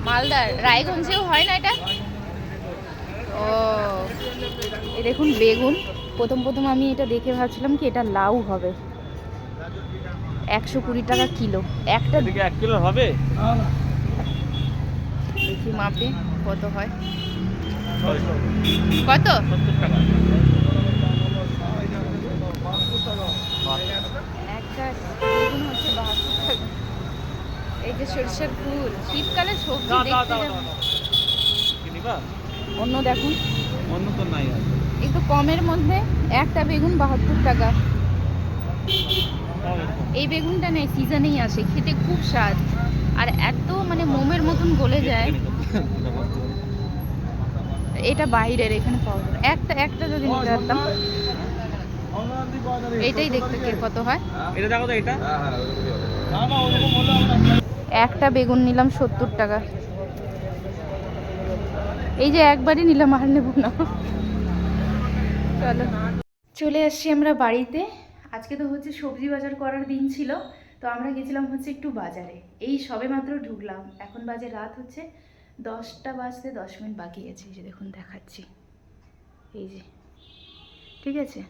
মালদার রায়গঞ্জেও হয় না এটা? ও, এই দেখুন বেগুন। প্রথম আমি এটা দেখে ভাবছিলাম কি এটা লাউ হবে। 120 টাকা কিলো একটা। 1 কিলো হবে? দেখি মাপে কত হয়। কত? 70 টাকা। একটা বেগুন হচ্ছে 72 টাকা। এই যে সরষের ফুল, শীতকালে সবজি দেখতে যাবেন। অন্য দেখুন, অন্য তো নাই আর। একটু কমের মধ্যে একটা বেগুন 72 টাকা। এই বেগুনটা নেই, সিজনেই আসে, খেতে খুব স্বাদ আর এত মানে মোমের মতন গলে যায়। এটা বাইরের, এখানে পাওয়া যায় একটা একটা যদি নিতে পারতাম। এইটাই দেখতে কে কত হয়। এটা দেখো তো, এটা একটা বেগুন নিলাম 70 টাকা। এই যে একবারই নিলাম, আর নেব না। চলো, চলে আসছি আমরা বাড়িতে। আজকে তো হচ্ছে সবজি বাজার করার দিন ছিল, তো আমরা গেছিলাম হচ্ছে একটু বাজারে। এই সবে মাত্র ঢুকলাম, এখন বাজে রাত হচ্ছে 10টা বাজতে 10 মিনিট বাকি আছে। এই যে দেখুন দেখাচ্ছি, এই যে, ঠিক আছে।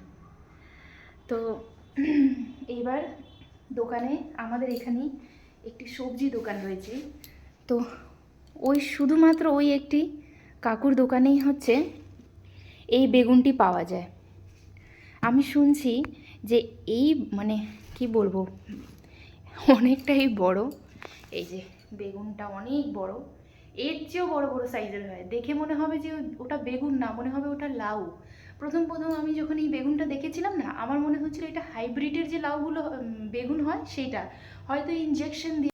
তো এইবার দোকানে, আমাদের এখানেই একটি সবজি দোকান রয়েছে, তো ওই শুধুমাত্র ওই একটি কাকুর দোকানেই হচ্ছে এই বেগুনটি পাওয়া যায়। আমি শুনছি যে এই মানে কি বলবো, অনেকটাই বড়। এই যে বেগুনটা অনেক বড়, এর চেয়েও বড় বড় সাইজের হয়। দেখে মনে হবে যে ওটা বেগুন না, মনে হবে ওটা লাউ। প্রথম আমি যখন এই বেগুনটা দেখেছিলাম না, আমার মনে হচ্ছিল এটা হাইব্রিডের যে লাউগুলো বেগুন হয় সেইটা, হয়তো ইনজেকশন দিয়ে